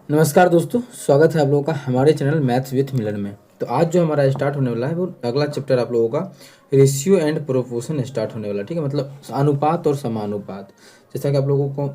नमस्कार दोस्तों, स्वागत है आप लोगों का हमारे चैनल मैथ्स विथ मिलन में। तो आज जो हमारा स्टार्ट होने वाला है वो अगला चैप्टर आप लोगों का रेशियो एंड प्रोपोर्शन स्टार्ट होने वाला है। ठीक है, मतलब अनुपात और समानुपात। जैसा कि आप लोगों को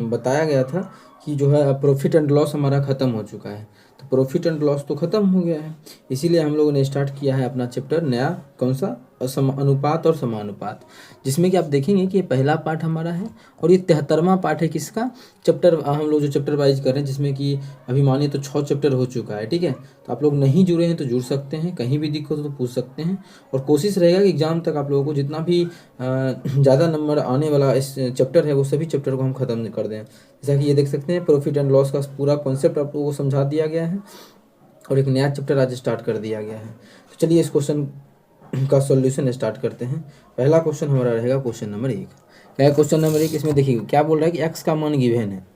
बताया गया था कि जो है प्रॉफिट एंड लॉस हमारा ख़त्म हो चुका है। तो प्रॉफिट एंड लॉस तो ख़त्म हो गया है, इसीलिए हम लोगों ने स्टार्ट किया है अपना चैप्टर नया। कौन सा? अनुपात और समानुपात, जिसमें कि आप देखेंगे कि ये पहला पार्ट हमारा है और ये 73वां पार्ट है। किसका? चैप्टर हम लोग जो चैप्टर वाइज कर रहे हैं, जिसमें कि अभी मानिए तो 6 चैप्टर हो चुका है। ठीक है, तो आप लोग नहीं जुड़े हैं तो जुड़ सकते हैं, कहीं भी दिक्कत हो तो पूछ सकते हैं। और कोशिश रहेगा कि एग्जाम तक आप लोगों को जितना भी ज़्यादा नंबर आने वाला इस चैप्टर है वो सभी चैप्टर को हम ख़त्म कर दें। जैसा कि ये देख सकते हैं, प्रॉफिट एंड लॉस का पूरा कॉन्सेप्ट आप लोगों को समझा दिया गया है और एक नया चैप्टर आज स्टार्ट कर दिया गया है। तो चलिए इस क्वेश्चन का सॉल्यूशन स्टार्ट करते हैं। पहला क्वेश्चन हमारा रहेगा क्वेश्चन नंबर 1। क्या है क्वेश्चन नंबर 1? इसमें देखिए क्या बोल रहा है कि x का मान गिवन है,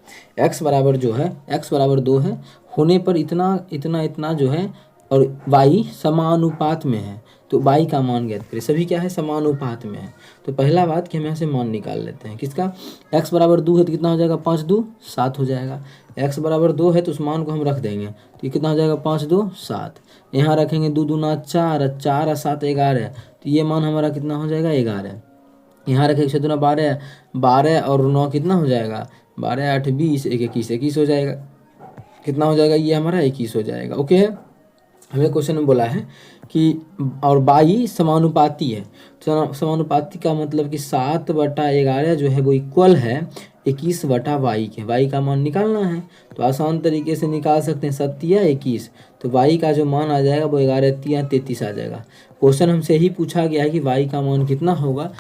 x बराबर जो है x बराबर 2 है, होने पर इतना इतना इतना जो है और y समानुपात में है। तो y का मान ज्ञात करें। सभी क्या है? समानुपात में है। तो पहला बात कि हम यहाँ से मान निकाल लेते हैं। किसका? x बराबर 2 है तो कितना हो जाएगा? 5 2 7 हो जाएगा। x बराबर 2 है तो उस मान को हम रख देंगे, तो ये कितना हो जाएगा? 5 2 7। यहाँ रखेंगे 2 दूना 4, 4 7 11, तो ये मान हमारा कितना हो जाएगा? 11। यहाँ रखेंगे 6 दूना 12, 12 और 9 कितना हो जाएगा? 12 8 20, 1 21, 21 हो जाएगा। कितना हो जाएगा? ये हमारा 21 हो जाएगा। ओके है। हमें क्वेश्चन में बोला है कि और बाई समानुपाती है। तो समानुपाती का मतलब कि 7/11 जो है वो इक्वल है 21/y के। y का मान निकालना है तो आसान तरीके से निकाल सकते हैं, 7 या 21। तो y का जो मान आ जाएगा वो 11 या 33 आ जाएगा। क्वेश्चन हमसे ही पूछा गया है कि y का मान कितना होगा,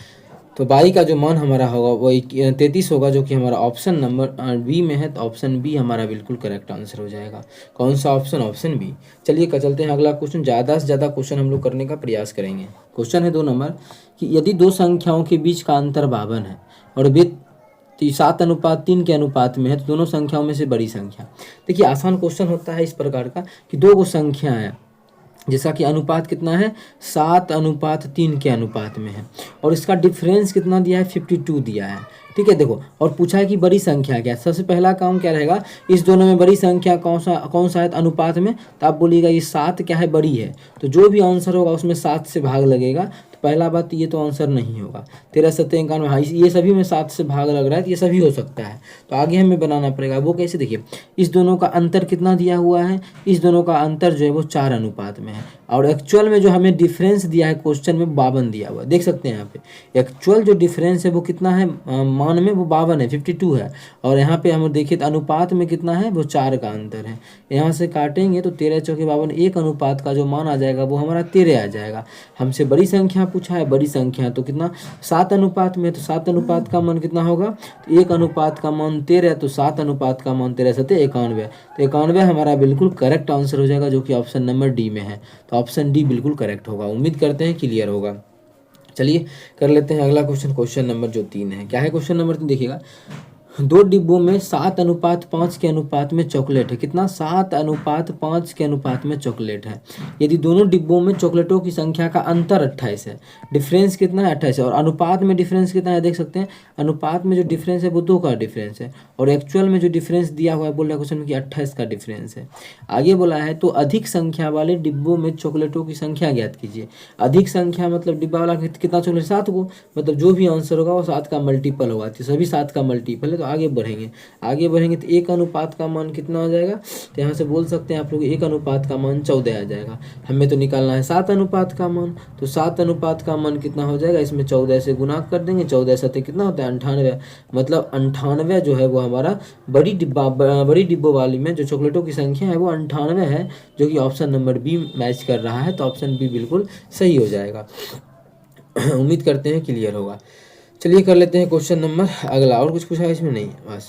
तो y का जो मान हमारा होगा वो 33 होगा, जो कि हमारा ऑप्शन नंबर बी में है। तो ऑप्शन बी हमारा बिल्कुल करेक्ट आंसर हो जाएगा। कौन सा ऑप्शन? Option B. चलिए चलते हैं अगला क्वेश्चन। ज़्यादा से ज़्यादा क्वेश्चन हम लोग करने का प्रयास करेंगे। क्वेश्चन है 2 नंबर कि यदि दो संख्याओं के बीच का अंतर 52 है और वे 7:3 के अनुपात में है, तो दोनों संख्याओं में से बड़ी संख्या। देखिए आसान क्वेश्चन होता है इस प्रकार का कि दो गो संख्या है जैसा कि अनुपात कितना है? 7:3 के अनुपात में है और इसका डिफरेंस कितना दिया है? 52 दिया है। ठीक है, देखो और पूछा है कि बड़ी संख्या क्या है। सबसे पहला काम क्या रहेगा? इस दोनों में बड़ी संख्या कौन सा है अनुपात में? तो आप बोलिएगा ये 7 क्या है? बड़ी है। तो जो भी आंसर होगा उसमें 7 से भाग लगेगा। तो पहला बात ये तो आंसर नहीं होगा। 13 7 91, हाँ ये सभी में 7 से भाग लग रहा है तो ये सभी हो सकता है। तो आगे हमें बनाना पड़ेगा। वो कैसे? देखिए इस दोनों का अंतर कितना दिया हुआ है? इस दोनों का अंतर जो है वो 4 अनुपात में है और एक्चुअल में जो हमें डिफरेंस दिया है क्वेश्चन में 52 दिया हुआ है। देख सकते हैं यहाँ पे एक्चुअल जो डिफरेंस है वो कितना है? मान में वो 52 है, 52 है। और यहाँ पे हम देखिए तो अनुपात में कितना है? वो 4 का अंतर है। यहाँ से काटेंगे तो 13 चौके 52, एक अनुपात का जो मान आ जाएगा वो हमारा 13 आ जाएगा। हमसे बड़ी संख्या पूछा है, बड़ी संख्या तो कितना? 7 अनुपात में। तो 7 अनुपात का मान कितना होगा? तो 1 अनुपात का मान 13, तो 7 अनुपात का मान 13 7 91। तो 91 हमारा बिल्कुल करेक्ट आंसर हो जाएगा, जो कि ऑप्शन नंबर डी में है। तो ऑप्शन डी बिल्कुल करेक्ट होगा। उम्मीद करते हैं क्लियर होगा। चलिए कर लेते हैं अगला क्वेश्चन। क्वेश्चन नंबर जो 3 है। क्या है क्वेश्चन नंबर 3? देखिएगा 2 डिब्बों में 7:5 के अनुपात में चॉकलेट है। कितना? 7:5 के अनुपात में चॉकलेट है। यदि दोनों डिब्बों में चॉकलेटों की संख्या का अंतर 28 है, डिफरेंस कितना है? 28 है। और अनुपात में डिफरेंस कितना है? देख सकते हैं अनुपात में जो डिफरेंस है वो 2 का डिफरेंस है और एक्चुअल में जो डिफरेंस दिया हुआ है बोल रहा है क्वेश्चन में कि 28 का डिफरेंस है। आगे बोला है तो अधिक संख्या वाले डिब्बों में चॉकलेटों की संख्या ज्ञात कीजिए। अधिक संख्या मतलब डिब्बा वाला कितना चॉकलेट? 7 को। मतलब जो भी आंसर होगा वो 7 का मल्टीपल होगा। तो सभी 7 का मल्टीपल है। तो आगे बढ़ेंगे तो 1 अनुपात का मान कितना हो जाएगा? तो यहाँ से बोल सकते हैं आप लोग 1 अनुपात का मान 14 आ जाएगा। हमें तो निकालना है 7 अनुपात का मान। तो 7 अनुपात का मान कितना हो जाएगा? इसमें 14 से गुना कर देंगे। 14 7 कितना होता है? 98। मतलब 98 जो है वो हमारा बड़ी डिब्बों वाली में जो चॉकलेटों की संख्या है वो 98 है, जो कि ऑप्शन नंबर बी मैच कर रहा है। तो ऑप्शन बी बिल्कुल सही हो जाएगा। उम्मीद करते हैं क्लियर होगा। चलिए कर लेते हैं क्वेश्चन नंबर अगला। और कुछ पूछा है इसमें? नहीं, बस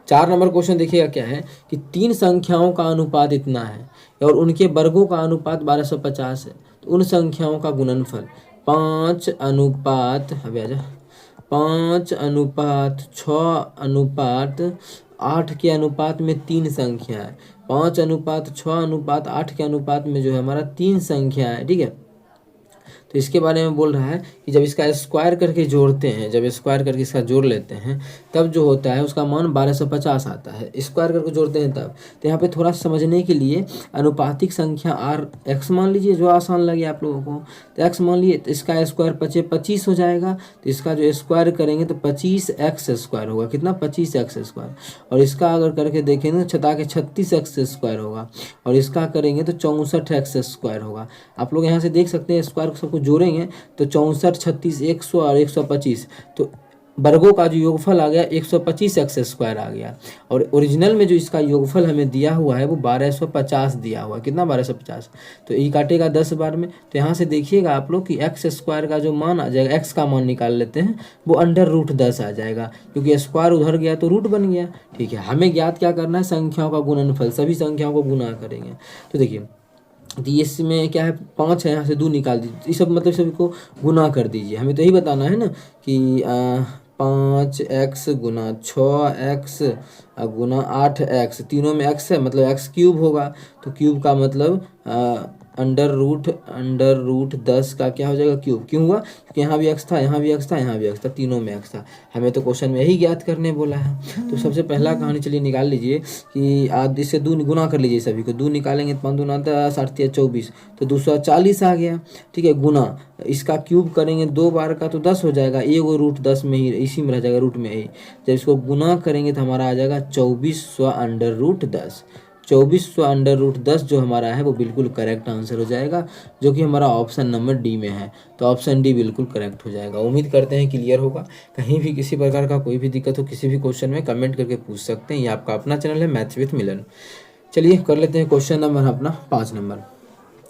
4 नंबर क्वेश्चन देखिएगा क्या है कि 3 संख्याओं का अनुपात इतना है और उनके वर्गों का अनुपात 1250 है। तो उन संख्याओं का गुणनफल 5:6:8 के अनुपात में 3 संख्या है। 5:6:8 के अनुपात में जो है हमारा 3 संख्या है। ठीक है, तो इसके बारे में बोल रहा है कि जब इसका स्क्वायर करके जोड़ते हैं, जब स्क्वायर करके इसका जोड़ लेते हैं तब जो होता है उसका मान 1250 आता है, स्क्वायर करके जोड़ते हैं तब। तो यहाँ पे थोड़ा समझने के लिए अनुपातिक संख्या आर एक्स मान लीजिए, जो आसान लगे आप लोगों को। तो एक्स मान लिए, तो इसका स्क्वायर 25 हो जाएगा, तो इसका जो स्क्वायर करेंगे तो 25x स्क्वायर होगा। कितना? 25x square. और इसका अगर करके देखेंगे तो छता के 36x स्क्वायर होगा, और इसका करेंगे तो 64x स्क्वायर होगा। आप लोग यहाँ से देख सकते हैं स्क्वायर को सबको जोड़ेंगे तो 64, 36, 100 और 125, तो वर्गों का जो योगफल आ गया 125x स्क्वायर आ गया। और ओरिजिनल में जो इसका योगफल हमें दिया हुआ है वो 1250 दिया हुआ है। कितना? 1250। तो ये काटेगा 10 बार में, तो यहाँ से देखिएगा आप लोग कि एक्स स्क्वायर का जो मान आ जाएगा, एक्स का मान निकाल लेते हैं, वो √10 आ जाएगा, क्योंकि स्क्वायर उधर गया तो रूट बन गया। ठीक है, हमें ज्ञात क्या करना है? संख्याओं का गुणनफल, सभी संख्याओं को गुना करेंगे। तो देखिए, तो इसमें क्या है, 5 है, यहाँ से 2 निकाल दीजिए, ये सब मतलब सभी को गुना कर दीजिए। हमें तो यही बताना है ना कि 5x गुना 6x गुना 8x, तीनों में x है मतलब x क्यूब होगा। तो क्यूब का मतलब अंडर रूट 10 का क्या हो जाएगा? क्यूब। क्यों हुआ? क्योंकि यहाँ भी x था, यहाँ भी x था, यहाँ भी x था, तीनों में x था। हमें तो क्वेश्चन में यही ज्ञात करने बोला है। तो सबसे पहला कहानी चलिए निकाल लीजिए कि आप इससे 2 गुना कर लीजिए, सभी को 2 निकालेंगे तो 5 दूना 10, 8 या 24, तो 240 आ गया। ठीक है, गुना इसका क्यूब करेंगे 2 बार का तो 10 हो जाएगा, एगो √10 में ही, इसी में रह जाएगा, रूट में ही। जब इसको गुना करेंगे तो हमारा आ जाएगा 2400 √10। 2400 √10 जो हमारा है वो बिल्कुल करेक्ट आंसर हो जाएगा, जो कि हमारा ऑप्शन नंबर डी में है। तो ऑप्शन डी बिल्कुल करेक्ट हो जाएगा। उम्मीद करते हैं क्लियर होगा। कहीं भी किसी प्रकार का कोई भी दिक्कत हो किसी भी क्वेश्चन में कमेंट करके पूछ सकते हैं। ये आपका अपना चैनल है मैथ्स विथ मिलन। चलिए कर लेते हैं क्वेश्चन नंबर अपना 5 नंबर।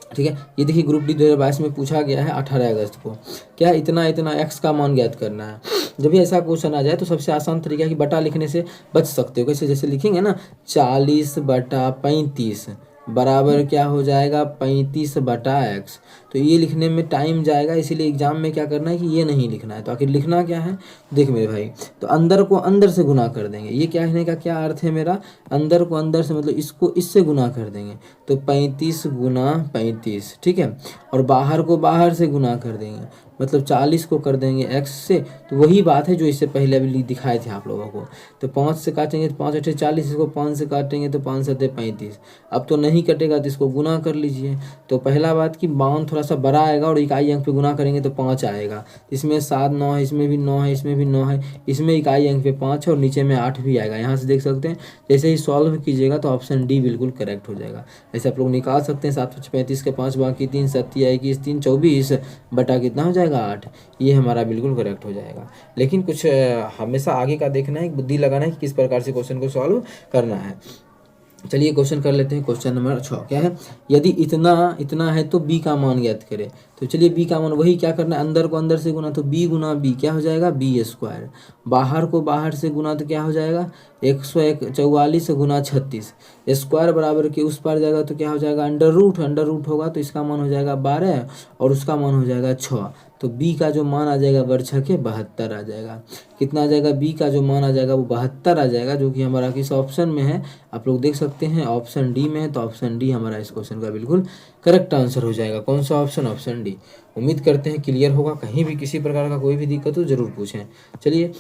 ठीक है, ये देखिए ग्रुप डी 2022 में पूछा गया है 18 अगस्त को। क्या इतना एक्स का मान ज्ञात करना है। जब भी ऐसा क्वेश्चन आ जाए तो सबसे आसान तरीका है कि बटा लिखने से बच सकते हो। कैसे? जैसे लिखेंगे ना 40/35 बराबर क्या हो जाएगा? 35/x। तो ये लिखने में टाइम जाएगा, इसीलिए एग्जाम में क्या करना है कि ये नहीं लिखना है। तो आखिर लिखना क्या है? देख मेरे भाई, तो अंदर को अंदर से गुना कर देंगे। ये क्या कहने का क्या अर्थ है मेरा? अंदर को अंदर से मतलब इसको इससे गुना कर देंगे, तो 35 गुना 35। ठीक है, और बाहर को बाहर से गुना कर देंगे, मतलब 40 को कर देंगे x से। तो वही बात है जो इससे पहले अभी दिखाए थे आप लोगों को। तो 5 से काटेंगे तो 5 × 8 = 40, इसको 5 से काटेंगे तो 5 × 7 = 35। अब तो नहीं कटेगा तो इसको गुना कर लीजिए। तो पहला बात कि मान थोड़ा सा बड़ा आएगा और इकाई अंक पे गुना करेंगे तो 5 आएगा। इसमें 7 9 है, इसमें भी 9 है, इसमें भी 9 है, इसमें इकाई अंक पे 5 है और नीचे में 8 भी आएगा। यहाँ से देख सकते हैं जैसे ही सॉल्व कीजिएगा तो ऑप्शन डी बिल्कुल करेक्ट हो जाएगा। ऐसे आप लोग निकाल सकते हैं। 7 × 5 = 35 के 5 बाकी 3 7 × 21 3 24 बटा कितना हो जाएगा? 8। ये हमारा बिल्कुल करेक्ट हो जाएगा। लेकिन कुछ हमेशा आगे का देखना है, बुद्धि लगाना है कि किस प्रकार से क्वेश्चन को सॉल्व करना है। चलिए क्वेश्चन कर लेते हैं। क्वेश्चन नंबर 6 क्या है? यदि इतना है तो b का मान ज्ञात करें। तो चलिए b का मान वही क्या करना है, अंदर को अंदर से गुना, तो b गुना b क्या हो जाएगा? b²। बाहर को बाहर से गुना तो क्या हो जाएगा? 144 गुना 36। स्क्वायर बराबर के उस पार जाएगा तो क्या हो जाएगा? अंडर रूट होगा, तो इसका मान हो जाएगा 12 और उसका मान हो जाएगा 6। तो b का जो मान आ जाएगा 72 आ जाएगा। कितना आ जाएगा? b का जो मान आ जाएगा वो 72 आ जाएगा, जो कि हमारा किस ऑप्शन में है आप लोग देख सकते हैं, ऑप्शन डी में है। तो ऑप्शन डी हमारा इस क्वेश्चन का बिल्कुल करेक्ट आंसर हो जाएगा। कौन सा ऑप्शन? Option D. उम्मीद करते हैं क्लियर होगा। कहीं भी किसी प्रकार का कोई भी दिक्कत हो जरूर पूछें। चलिए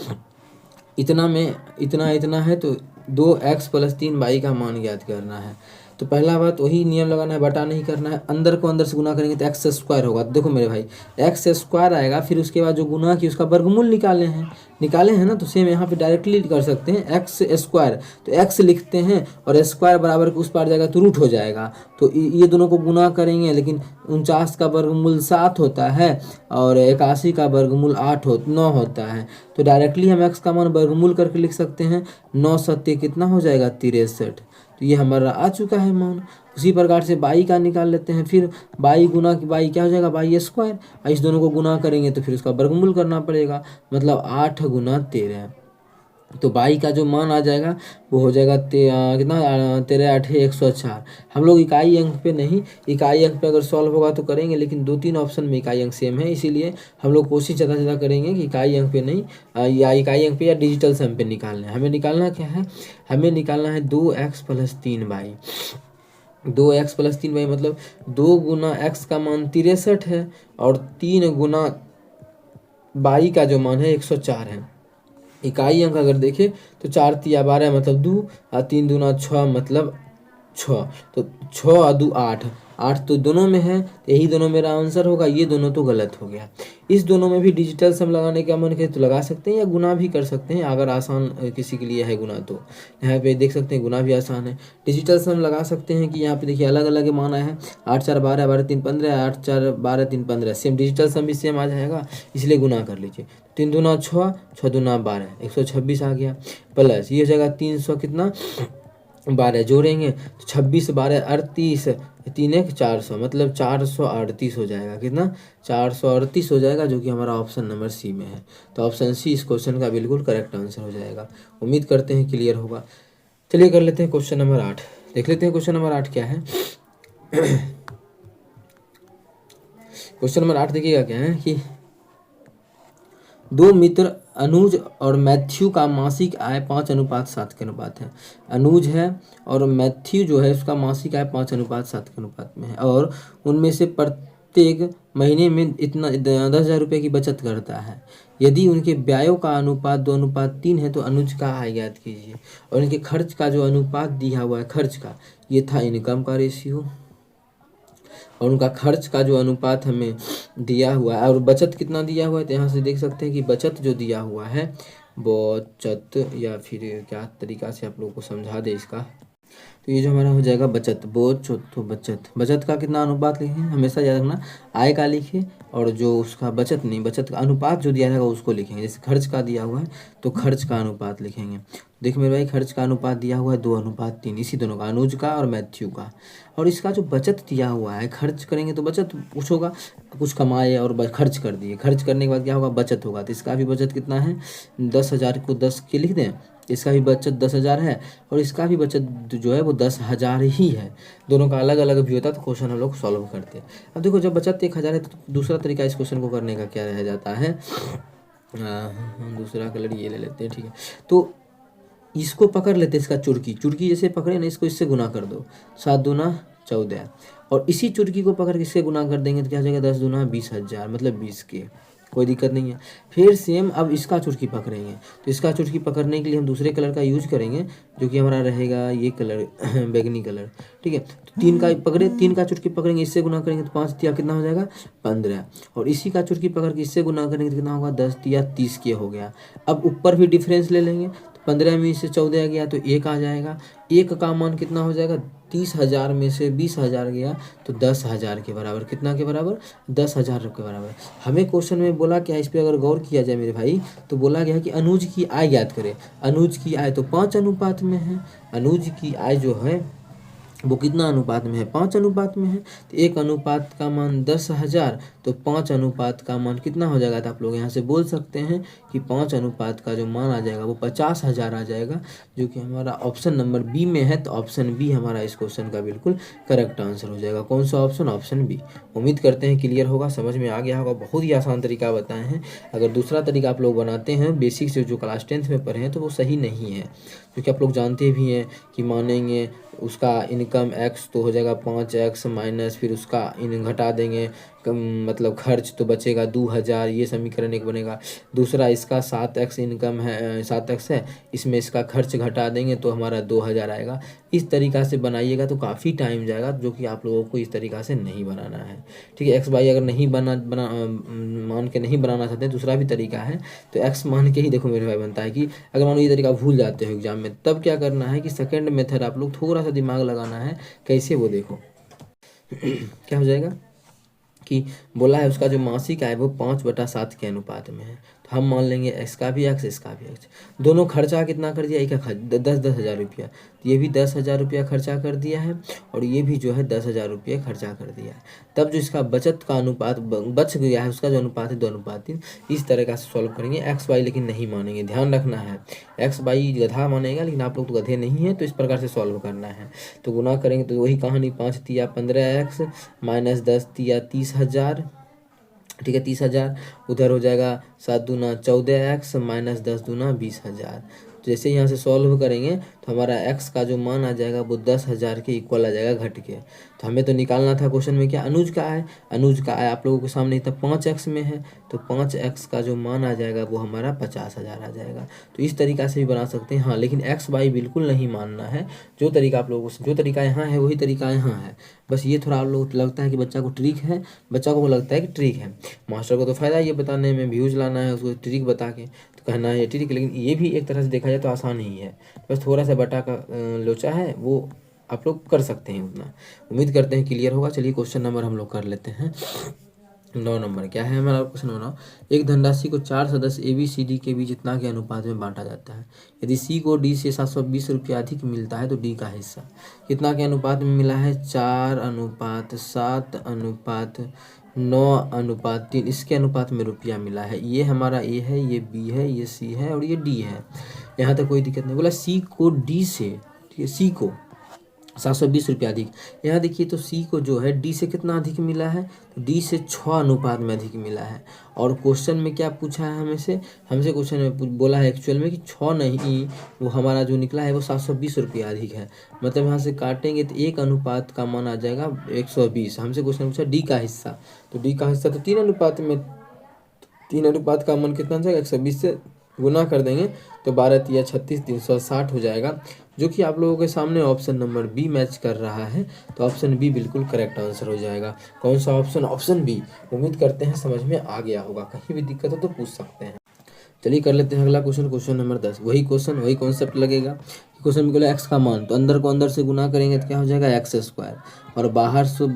इतना है तो 2x + 3y का मान ज्ञात करना है। तो पहला बात वही नियम लगाना है, बटा नहीं करना है। अंदर को अंदर से गुना करेंगे तो x² होगा। देखो मेरे भाई x² आएगा, फिर उसके बाद जो गुना की उसका वर्गमूल निकाले हैं ना, तो सेम यहाँ पे डायरेक्टली कर सकते हैं x²। तो x लिखते हैं और स्क्वायर बराबर के उस पार जाएगा तो रूट हो जाएगा। तो ये दोनों को गुना करेंगे, लेकिन 49 का वर्गमूल 7 होता है और 81 का वर्गमूल 9 होता है। तो डायरेक्टली हम x का मान वर्गमूल करके लिख सकते हैं। 9 7 कितना हो जाएगा? 63। तो ये हमारा आ चुका है मान। उसी प्रकार से बाई का निकाल लेते हैं। फिर बाई गुना की बाई क्या हो जाएगा? y²। इस दोनों को गुना करेंगे तो फिर उसका वर्गमूल करना पड़ेगा, मतलब 8 गुना 13। तो बाई का जो मान आ जाएगा वो हो जाएगा कितना? 13 8 104। हम लोग इकाई अंक पे नहीं, इकाई अंक पे अगर सॉल्व होगा तो करेंगे, लेकिन 2-3 ऑप्शन में इकाई अंक सेम है, इसीलिए हम लोग कोशिश ज़्यादा से ज़्यादा करेंगे कि इकाई अंक पे नहीं, या इकाई अंक पे या डिजिटल सम पे निकालना है। हमें निकालना क्या है? हमें निकालना है 2x + 3y। 2x+3y मतलब 2 गुना x का मान 63 है और 3 गुना y का जो मान है 104 है। इकाई अंक अगर देखें तो 4 तिया 12 मतलब 2 और 3 दूना 6 मतलब 6, तो 6 और 2 8, 8 तो दोनों में है, तो यही दोनों मेरा आंसर होगा। ये दोनों तो गलत हो गया। इस दोनों में भी डिजिटल सम लगाने का मन करे तो लगा सकते हैं या गुना भी कर सकते हैं, अगर आसान किसी के लिए है गुना तो। यहाँ पे देख सकते हैं गुना भी आसान है। डिजिटल सम लगा सकते हैं कि यहाँ पे देखिए अलग अलग मान आए हैं, 8 4 12, 12 3 15, 8 4 12 3 15, सेम डिजिटल सम भी सेम आ जाएगा, इसलिए गुना कर लीजिए। 3 दूना 6, 6 दूना 12, 126 आ गया। प्लस ये हो जाएगा 300 कितना 12, जोड़ेंगे तो 26 12 38, 3 1 400 मतलब 438 हो जाएगा। कितना 438 हो जाएगा, जो कि हमारा ऑप्शन नंबर सी में है। तो ऑप्शन सी इस क्वेश्चन का बिल्कुल करेक्ट आंसर हो जाएगा। उम्मीद करते हैं क्लियर होगा। चलिए कर लेते हैं क्वेश्चन नंबर 8। देख लेते हैं क्वेश्चन नंबर 8 क्या है। क्वेश्चन नंबर 8 देखिएगा क्या है कि दो मित्र अनुज और मैथ्यू का मासिक आय 5:7 के अनुपात है। अनुज है और मैथ्यू जो है उसका मासिक आय 5:7 के अनुपात में है, और उनमें से प्रत्येक महीने में इतना 10,000 रुपये की बचत करता है। यदि उनके व्ययों का अनुपात 2:3 है तो अनुज का आय ज्ञात कीजिए। और इनके खर्च का जो अनुपात दिया हुआ है खर्च का, ये था इनकम का रेशियो, और उनका खर्च का जो अनुपात हमें दिया हुआ है, और बचत कितना दिया हुआ है, तो यहाँ से देख सकते हैं कि बचत जो दिया हुआ है बचत, या फिर क्या तरीका से आप लोगों को समझा दे इसका, तो ये जो हमारा हो जाएगा बचत, बोझ तो बचत, बचत का कितना अनुपात लिखें, हमेशा याद रखना आय का लिखे, और जो उसका बचत नहीं, बचत का अनुपात जो दिया जाएगा उसको लिखेंगे। जैसे खर्च का दिया हुआ है तो खर्च का अनुपात लिखेंगे। देख मेरे भाई, खर्च का अनुपात दिया हुआ है 2:3, इसी दोनों का, अनुज का और मैथ्यू का। और इसका जो बचत दिया हुआ है, खर्च करेंगे तो बचत कुछ होगा, कुछ कमाए और खर्च कर दिए, खर्च करने के बाद क्या होगा, बचत होगा। तो इसका भी बचत कितना है, 10,000 को 10 के लिख दें, इसका भी बचत 10,000 है, और इसका भी बचत जो है वो 10,000 ही है। दोनों का अलग अलग भी होता तो क्वेश्चन हम लोग सॉल्व करते। अब देखो, जब बचत 1,000 है तो दूसरा तरीका इस क्वेश्चन को करने का क्या रह जाता है, हम दूसरा कलर ये ले लेते हैं, ठीक है। तो इसको पकड़ लेते हैं, इसका चुटकी, चुटकी जैसे पकड़े ना, इसको इससे गुना कर दो, 7 दूना 14, और इसी चुटकी को पकड़ के इससे गुना कर देंगे तो क्या हो जाएगा, 10 दूना 20,000 मतलब 20 के, कोई दिक्कत नहीं है। फिर सेम अब इसका चुटकी पकड़ेंगे, तो इसका चुटकी पकड़ने के लिए हम दूसरे कलर का यूज करेंगे, जो कि हमारा रहेगा ये कलर बैगनी कलर, ठीक है। तो 3 का पकड़े, 3 का चुटकी पकड़ेंगे, इससे गुना करेंगे तो 5 तिया कितना हो जाएगा, 15, और इसी का चुटकी पकड़ के इससे गुना करेंगे तो कितना होगा, 10 तिया 30 के हो गया। अब ऊपर भी डिफरेंस ले लेंगे, 15 में से 14 गया तो 1 आ जाएगा, 1 का मान कितना हो जाएगा, 30,000 में से 20,000 गया तो 10,000 के बराबर, कितना के बराबर, 10,000 के बराबर। हमें क्वेश्चन में बोला क्या, इस पर अगर गौर किया जाए मेरे भाई, तो बोला गया है कि अनुज की आय ज्ञात करें। अनुज की आय तो 5 अनुपात में है, अनुज की आय जो है वो कितना अनुपात में है, 5 अनुपात में है। तो 1 अनुपात का मान 10,000, तो 5 अनुपात का मान कितना हो जाएगा, तो आप लोग यहाँ से बोल सकते हैं कि 5 अनुपात का जो मान आ जाएगा वो 50,000 आ जाएगा, जो कि हमारा ऑप्शन नंबर बी में है। तो ऑप्शन बी हमारा इस क्वेश्चन का बिल्कुल करेक्ट आंसर हो जाएगा। कौन सा ऑप्शन, ऑप्शन बी। उम्मीद करते हैं क्लियर होगा, समझ में आ गया होगा। बहुत ही आसान तरीका बताए हैं। अगर दूसरा तरीका आप लोग बनाते हैं बेसिक से, जो क्लास 10th में पढ़े हैं, तो वो सही नहीं है, क्योंकि आप लोग जानते भी हैं कि मानेंगे उसका इनकम x तो हो जाएगा 5x माइनस, फिर उसका इन घटा देंगे मतलब खर्च तो बचेगा 2,000, ये समीकरण एक बनेगा। दूसरा इसका 7x इनकम है, 7x है, इसमें इसका खर्च घटा देंगे तो हमारा 2,000 आएगा। इस तरीक़ा से बनाइएगा तो काफ़ी टाइम जाएगा, जो कि आप लोगों को इस तरीक़ा से नहीं बनाना है, ठीक है। x y अगर नहीं मान के नहीं बनाना चाहते, दूसरा भी तरीका है, तो x मान के ही देखो मेरे भाई बनता है कि अगर मान लो ये तरीका भूल जाते हो एग्जाम में, तब क्या करना है कि सेकेंड मेथड आप लोग थोड़ा सा दिमाग लगाना है। कैसे, वो देखो क्या हो जाएगा कि बोला है उसका जो मासिक आय वो 5/7 के अनुपात में है, तो हम मान लेंगे इसका भी x, इसका भी x। दोनों खर्चा कितना कर दिया, एक का 10,000 रुपया, तो ये भी 10,000 रुपया खर्चा कर दिया है, और ये भी जो है 10,000 रुपया खर्चा कर दिया है। तब जो इसका बचत का अनुपात बच गया है, उसका जो अनुपात है 2:3, इस तरह से सॉल्व करेंगे। x y लेकिन नहीं मानेंगे, ध्यान रखना है, x y गधा मानेगा, लेकिन आप लोग तो गधे नहीं हैं, तो इस प्रकार से सॉल्व करना है। तो गुना करेंगे तो वही कहानी, 5 तिया 15x माइनस 10 तिया 30,000, ठीक है, 30,000। उधर हो जाएगा 7 दूना 14x माइनस 10 दूना 20,000। तो जैसे यहाँ से सॉल्व करेंगे तो हमारा x का जो मान आ जाएगा वो 10,000 के इक्वल आ जाएगा घट के। तो हमें तो निकालना था क्वेश्चन में क्या अनुज का है, अनुज का है आप लोगों के सामने इतना 5x में है, तो 5x का जो मान आ जाएगा वो हमारा 50,000 आ जाएगा। तो इस तरीका से भी बना सकते हैं। हाँ लेकिन x y बिल्कुल नहीं मानना है, जो तरीका आप लोगों को जो तरीका यहाँ है वही तरीका यहाँ है। बस ये थोड़ा आप लोगों को लगता है कि बच्चा को ट्रिक है, बच्चा को लगता है कि ट्रिक है, मास्टर को तो फ़ायदा ये बताने में, व्यूज़ लाना है, उसको ट्रिक बता के तो कहना है ये ट्रिक। लेकिन ये भी एक तरह से देखा जाए तो आसान ही है, बस थोड़ा सा बटा का लोचा है वो आप लोग कर सकते हैं उतना। उम्मीद करते हैं क्लियर होगा। चलिए क्वेश्चन नंबर हम लोग कर लेते हैं 9 नंबर। क्या है हमारा क्वेश्चन होना, एक धनराशि को 4 सदस्य ABCD के बीच इतना के अनुपात में बांटा जाता है। यदि C को D से 720 रुपया अधिक मिलता है तो D का हिस्सा कितना के अनुपात में मिला है, 4:7:9:3 इसके अनुपात में रुपया मिला है। ये हमारा A है, ये B है, ये C है और ये D है। यहाँ तक कोई दिक्कत नहीं। बोला C को D से, ठीक है, C को 720 रुपया अधिक। यहाँ देखिए तो C को जो है D से कितना अधिक मिला है, तो D से 6 अनुपात में अधिक मिला है। और क्वेश्चन में क्या पूछा है हमसे क्वेश्चन में बोला है एक्चुअल में कि 6 नहीं, वो हमारा जो निकला है वो 720 रुपया अधिक है। मतलब यहाँ से काटेंगे तो एक अनुपात का मान आ जाएगा 120। हमसे क्वेश्चन पूछा D का हिस्सा, तो D का हिस्सा तो 3 अनुपात में, 3 अनुपात का मान कितना जाएगा, 120 से गुना कर देंगे तो 12×3=36, 360 हो जाएगा, जो कि आप लोगों के सामने ऑप्शन नंबर बी मैच कर रहा है। तो ऑप्शन बी बिल्कुल करेक्ट आंसर हो जाएगा। कौन सा ऑप्शन, ऑप्शन बी। उम्मीद करते हैं समझ में आ गया होगा, कहीं भी दिक्कत हो तो पूछ सकते हैं। चलिए कर लेते हैं अगला क्वेश्चन, क्वेश्चन नंबर 10। वही क्वेश्चन वही कॉन्सेप्ट लगेगा। क्वेश्चन में बोला x का मान, तो अंदर को अंदर से गुना करेंगे तो क्या हो जाएगा x², और बाहर से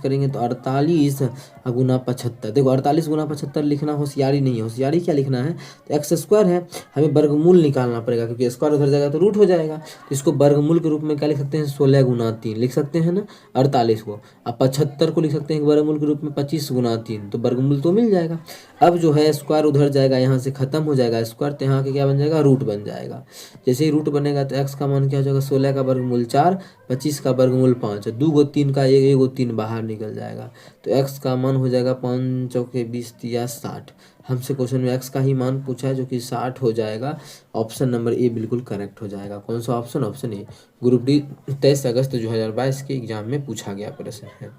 करेंगे तो 48 गुना 75। देखो 48 गुना 75 लिखना होशियारी नहीं है, होशियारी क्या लिखना है, तो x² है, हमें वर्गमूल निकालना पड़ेगा क्योंकि स्क्वायर उधर जाएगा तो रूट हो जाएगा। तो इसको वर्गमूल के रूप में क्या लिख सकते हैं, 16×3 लिख सकते हैं ना 48 को। अब 75 को लिख सकते हैं वर्गमूल के रूप में 25×3, तो वर्गमूल तो मिल जाएगा। अब जो है स्क्वायर उधर जाएगा, यहाँ से खत्म हो जाएगा स्क्वायर, तो यहाँ के क्या बन जाएगा, रूट बन जाएगा। जैसे ही रूट बनेगा तो x का मान क्या हो जाएगा, 16 का वर्गमूल 4, 25 का वर्गमूल 5, 2 को 3 का 1, 1 को 3 बाहर निकल जाएगा। तो x का मान हो जाएगा 5×4=20=60। हमसे क्वेश्चन में x का ही मान पूछा है जो कि 60 हो जाएगा। ऑप्शन नंबर ए बिल्कुल करेक्ट हो जाएगा। कौन सा option, option A. Group D 23 अगस्त 2022 के एग्जाम में पूछा गया प्रश्न है।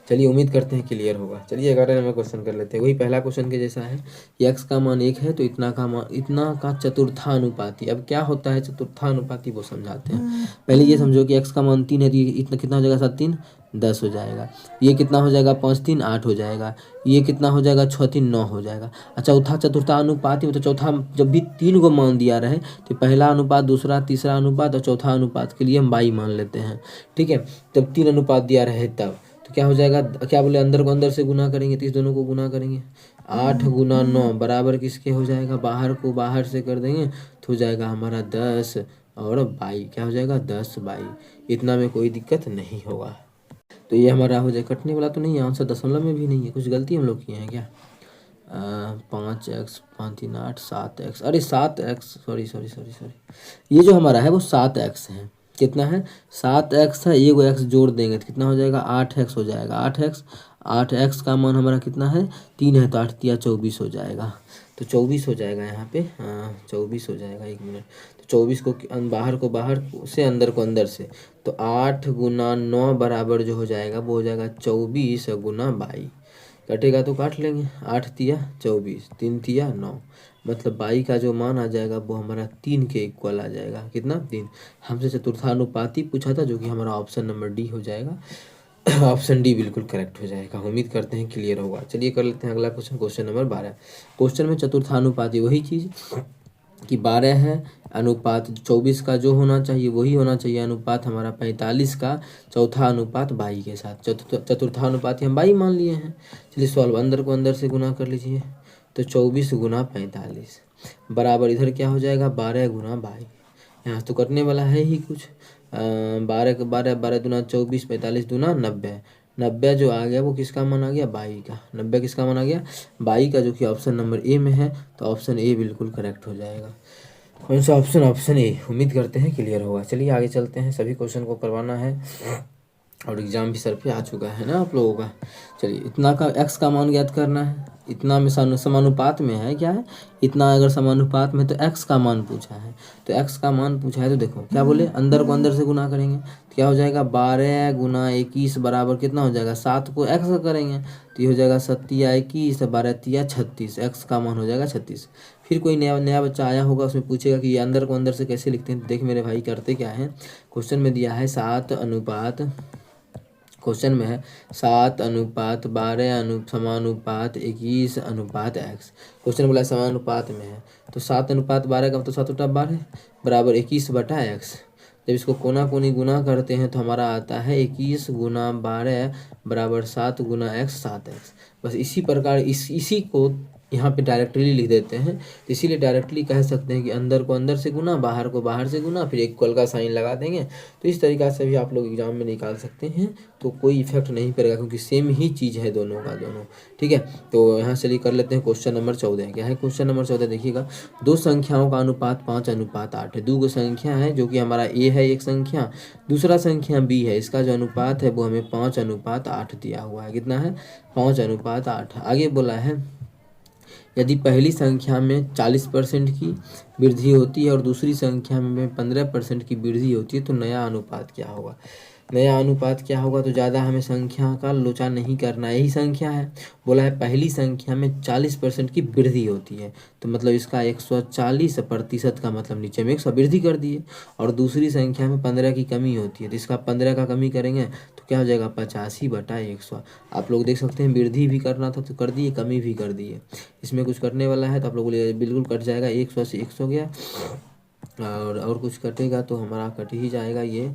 चलिए उम्मीद करते हैं क्लियर होगा। चलिए 11 नंबर क्वेश्चन कर लेते हैं। वही पहला क्वेश्चन के जैसा है कि x का मान 1 है तो इतना का चतुर्थानुपाती। अब क्या होता है चतुर्थानुपाती वो समझाते हैं। पहले ये समझो कि x का मान 3 है तो ये इतना कितना हो जाएगा, 7×3 10 हो जाएगा। ये कितना हो जाएगा, 5×3 8 हो जाएगा। ये कितना हो जाएगा, 6×3 9 हो जाएगा। चौथा चतुर्थानुपाती मतलब चौथा जब भी 3 को मान दिया रहे तो पहला अनुपात, दूसरा, तीसरा अनुपात और चौथा अनुपात के लिए हम बाई मान लेते हैं, ठीक है। जब 3 अनुपात दिया रहे तब तो क्या हो जाएगा, क्या बोले, अंदर को अंदर से गुना करेंगे तो इस दोनों को गुना करेंगे, 8×9 बराबर किसके हो जाएगा, बाहर को बाहर से कर देंगे तो हो जाएगा हमारा 10 और 22, क्या हो जाएगा 10/22। इतना में कोई दिक्कत नहीं होगा। तो ये हमारा हो जाए, कटने वाला तो नहीं है, आंसर दशमलव में भी नहीं है। कुछ गलती हम लोग किए हैं क्या, 5x 5×3 8 7x, अरे 7x, सॉरी, ये जो हमारा है वो 7x है। कितना है, 7x है, ये को x जोड़ देंगे तो कितना हो जाएगा, 8x हो जाएगा। 8x का मान हमारा कितना है, 3 है, तो 8×3 = 24 हो जाएगा। तो 24 हो जाएगा यहाँ पे, हाँ 24 हो जाएगा। 1 मिनट, तो 24 को बाहर से अंदर को अंदर से, तो 8×9 बराबर जो हो जाएगा वो हो जाएगा 24×22। कटेगा तो काट लेंगे, 8×3 = 24, 3×3 = 9, मतलब 22 का जो मान आ जाएगा वो हमारा 3 के इक्वल आ जाएगा। कितना, 3। हमसे चतुर्थानुपाती पूछा था जो कि हमारा ऑप्शन नंबर डी हो जाएगा। ऑप्शन डी बिल्कुल करेक्ट हो जाएगा। उम्मीद करते हैं क्लियर होगा। चलिए कर लेते हैं अगला क्वेश्चन, क्वेश्चन नंबर 12। क्वेश्चन में चतुर्थानुपाती वही चीज़ कि 12 है, अनुपात 24 का जो होना चाहिए वही होना चाहिए, अनुपात हमारा 45 का, चौथा अनुपात 22 के साथ, चतुर्थानुपाती हम 22 मान लिए हैं। चलिए सॉल्व, अंदर को अंदर से गुना कर लीजिए, तो 24×45 बराबर इधर क्या हो जाएगा, 12×22। यहाँ तो कटने वाला है ही कुछ, 12 12 24, 45 दूना 90। 90 जो आ गया वो किसका मान आ गया, 22 का। 90 किसका मान आ गया, 22 का, जो कि ऑप्शन नंबर ए में है। तो ऑप्शन ए बिल्कुल करेक्ट हो जाएगा। कौन सा ऑप्शन, ऑप्शन ए। उम्मीद करते हैं क्लियर होगा। चलिए आगे चलते हैं, सभी क्वेश्चन को करवाना है। और एग्ज़ाम भी सर पे आ चुका है ना आप लोगों का। चलिए, इतना का एक्स का मान ज्ञात करना है। इतना में समानुपात में है, क्या है, इतना अगर समानुपात में, तो एक्स का मान पूछा है। तो एक्स का मान पूछा है तो देखो क्या बोले, अंदर को अंदर से गुना करेंगे तो क्या हो जाएगा, 12 गुना 21 बराबर कितना हो जाएगा, 7 को एक्स करेंगे तो ये हो जाएगा 7 21, 12 36, एक्स का मान हो जाएगा 36। फिर कोई नया नया बच्चा आया होगा, उसमें पूछेगा कि ये अंदर को अंदर से कैसे लिखते हैं। देख मेरे भाई, करते क्या है, क्वेश्चन में दिया है 7 अनुपात, क्वेश्चन में है 7 अनुपात 12 समानुपात 21 अनुपात एक्स। क्वेश्चन बोला समानुपात में है, तो 7 अनुपात 12 का मतलब 7/12 बराबर 21/x। जब इसको कोना कोनी गुना करते हैं तो हमारा आता है 21 गुना 12 बराबर 7 गुना x 7x। बस इसी प्रकार इसी को यहाँ पे डायरेक्टली लिख देते हैं। तो इसीलिए डायरेक्टली कह सकते हैं कि अंदर को अंदर से गुना, बाहर को बाहर से गुना, फिर इक्वल का साइन लगा देंगे। तो इस तरीक़ा से भी आप लोग एग्जाम में निकाल सकते हैं, तो कोई इफेक्ट नहीं पड़ेगा क्योंकि सेम ही चीज़ है दोनों का दोनों। ठीक है, तो यहाँ चलिए कर लेते हैं क्वेश्चन नंबर 14। क्या है क्वेश्चन नंबर 14, देखिएगा, दो संख्याओं का अनुपात 5:8 है। दो संख्या है जो कि हमारा ए है एक संख्या, दूसरा संख्या बी है। इसका जो अनुपात है वो हमें 5:8 दिया हुआ है। कितना है, 5:8। आगे बोला है, यदि पहली संख्या में 40% की वृद्धि होती है और दूसरी संख्या में 15% की वृद्धि होती है तो नया अनुपात क्या होगा। नया अनुपात क्या होगा, तो ज़्यादा हमें संख्या का लोचा नहीं करना है। यही संख्या है, बोला है पहली संख्या में 40% की वृद्धि होती है, तो मतलब इसका 140% का मतलब नीचे में 100 वृद्धि कर दिए, और दूसरी संख्या में 15 की कमी होती है तो इसका 15 का कमी करेंगे तो क्या हो जाएगा, 85/100। आप लोग देख सकते हैं, वृद्धि भी करना था तो कर दिए, कमी भी कर दिए। इसमें कुछ करने वाला है तो आप लोगों को बिल्कुल कट जाएगा, 100 से 100 गया, और कुछ कटेगा तो हमारा कट ही जाएगा। ये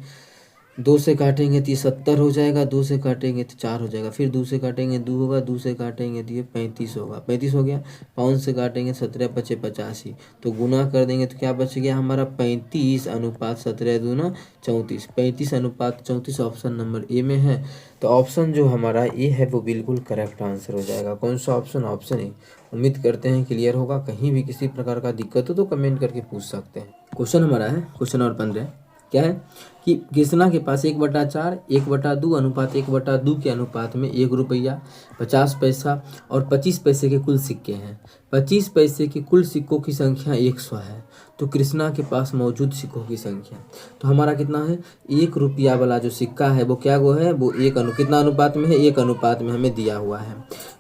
2 से काटेंगे तो ये 70 हो जाएगा, 2 से काटेंगे तो 4 हो जाएगा, फिर 2 से काटेंगे 2 होगा, 2 से काटेंगे तो ये 35 होगा, 35 हो गया। 5 से काटेंगे 17 बचे 85, तो गुना कर देंगे तो क्या बच गया हमारा, 35:17 दूना 34, 35:34 ऑप्शन नंबर ए में है। तो ऑप्शन जो हमारा ए है वो बिल्कुल करेक्ट आंसर हो जाएगा। कौन सा ऑप्शन, ऑप्शन ए। उम्मीद करते हैं क्लियर होगा। कहीं भी किसी प्रकार का दिक्कत हो तो कमेंट करके पूछ सकते हैं। क्वेश्चन हमारा है क्वेश्चन नंबर 15। क्या है कि कृष्णा के पास 1/4, 1/2 अनुपात 1/2 के अनुपात में 1 रुपया 50 पैसा और 25 पैसे के कुल सिक्के हैं। 25 पैसे के कुल सिक्कों की संख्या 100 है, तो कृष्णा के पास मौजूद सिक्कों की संख्या। तो हमारा कितना है, 1 रुपया वाला जो सिक्का है वो क्या वो है, वो कितना अनुपात में है, 1 अनुपात में हमें दिया हुआ है।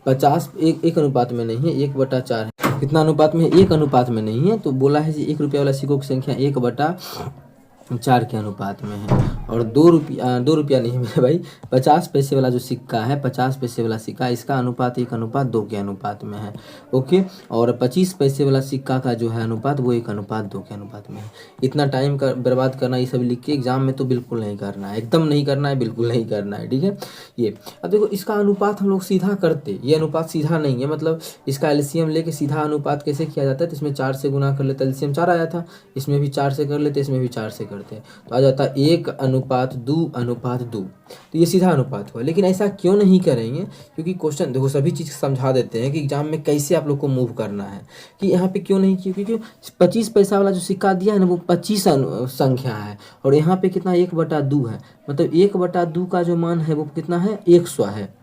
50 एक अनुपात में नहीं है, 1/4 है। कितना अनुपात में है, 1 अनुपात में नहीं है। तो बोला है कि 1 रुपया वाला सिक्कों की संख्या 1/4 के अनुपात में है। और 2 रुपया नहीं मेरे भाई, 50 पैसे वाला जो सिक्का है, 50 पैसे वाला सिक्का, इसका अनुपात 1:2 के अनुपात में है। ओके, और 25 पैसे वाला सिक्का का जो है अनुपात वो 1:2 के अनुपात में है। इतना टाइम का बर्बाद करना ये सब लिख के एग्जाम में तो बिल्कुल नहीं करना है, एकदम नहीं करना है, बिल्कुल नहीं करना है। ठीक है, ये अब देखो इसका अनुपात हम लोग सीधा करते, ये अनुपात सीधा नहीं है, मतलब इसका एलसीएम लेके सीधा अनुपात कैसे किया जाता है, तो इसमें 4 से गुना कर लेते, एलसीएम 4 आया था, इसमें भी 4 से कर लेते, इसमें भी 4 से करते, तो आ जाता 1:2:2। तो ये सीधा अनुपात हुआ। लेकिन ऐसा क्यों नहीं करेंगे, क्योंकि क्वेश्चन देखो सभी चीज़ समझा देते हैं कि एग्जाम में कैसे आप लोग को मूव करना है, कि यहाँ पे क्यों नहीं किया, क्योंकि 25 पैसा वाला जो सिक्का दिया है ना वो 25 संख्या है, और यहाँ पे कितना 1/2 है, मतलब 1/2 का जो मान है वो कितना है, 100 है।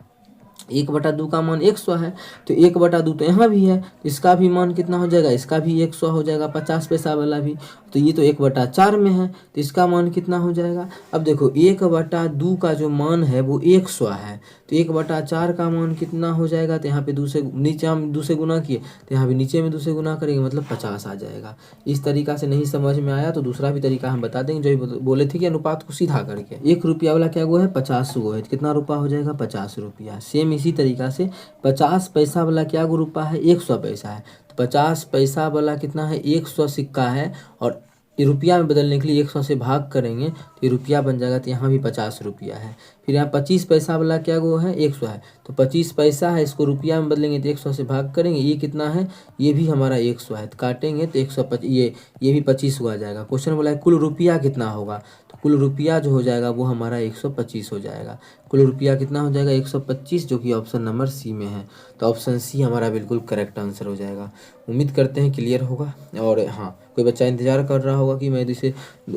1/2 का मान 100 है, तो 1/2 तो यहाँ भी है, इसका भी मान कितना हो जाएगा, इसका भी 100 हो जाएगा, 50 पैसा वाला भी। तो ये तो 1/4 में है, तो इसका मान कितना हो जाएगा। अब देखो 1/2 का जो मान है वो 100 है, तो 1/4 का मान कितना हो जाएगा, तो यहाँ पे नीचे हम 2 से गुना किए, तो यहाँ भी नीचे में 2 से गुना करेंगे, मतलब 50 आ जाएगा। इस तरीका से नहीं समझ में आया तो दूसरा भी तरीका हम बता देंगे, जो बोले थे कि अनुपात को सीधा करके। 1 रुपया वाला क्या वो है, 50 गो है, कितना रुपया हो जाएगा, 50 रुपया। सेम इसी तरीका से 50 पैसा वाला क्या गो रुपया है, 100 पैसा है, तो 50 पैसा वाला कितना है, 100 सिक्का है, और रुपया में बदलने के लिए 100 से भाग करेंगे तो ये रुपया बन जाएगा, तो यहाँ भी 50 रुपया है। फिर यहाँ 25 पैसा वाला क्या वो है, 100 है, तो 25 पैसा है, इसको रुपया में बदलेंगे तो 100 से भाग करेंगे, ये कितना है, ये भी हमारा 100 है, तो काटेंगे तो 125, ये भी 25 हुआ जाएगा। क्वेश्चन बोला है कुल रुपया कितना होगा, तो कुल रुपया जो हो जाएगा वो हमारा 125 हो जाएगा। कुल रुपया कितना हो जाएगा, 125, जो कि ऑप्शन नंबर सी में है। तो ऑप्शन सी हमारा बिल्कुल करेक्ट आंसर हो जाएगा। उम्मीद करते हैं क्लियर होगा। और हाँ, कोई बच्चा इंतज़ार कर रहा होगा कि मैं इसे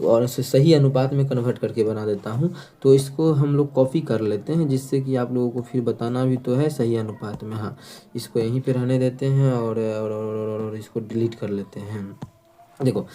और इसे सही अनुपात में कन्वर्ट करके बना देता हूँ, तो इसको हम लोग कॉपी कर लेते हैं, जिससे कि आप लोगों को फिर बताना भी तो है सही अनुपात में। हाँ, इसको यहीं पे रहने देते हैं और इसको डिलीट कर लेते हैं। देखो